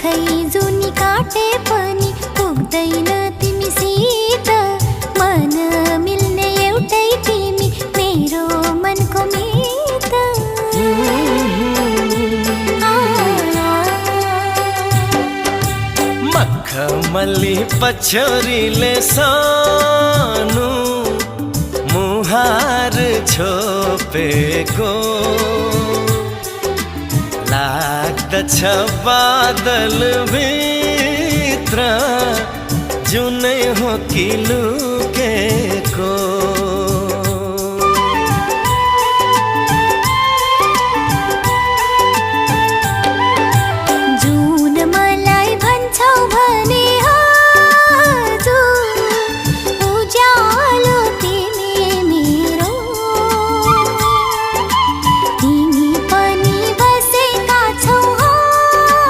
खै जुनी काटे पनि पुग्दैन तिमीसित। मन मिल्ने एउटै तिमी मेरो मनको मित। मखमली पछोरीले सानो मुहार छोपेको लाग्दछ बादल भित्र जुनै हो कि लुकेको।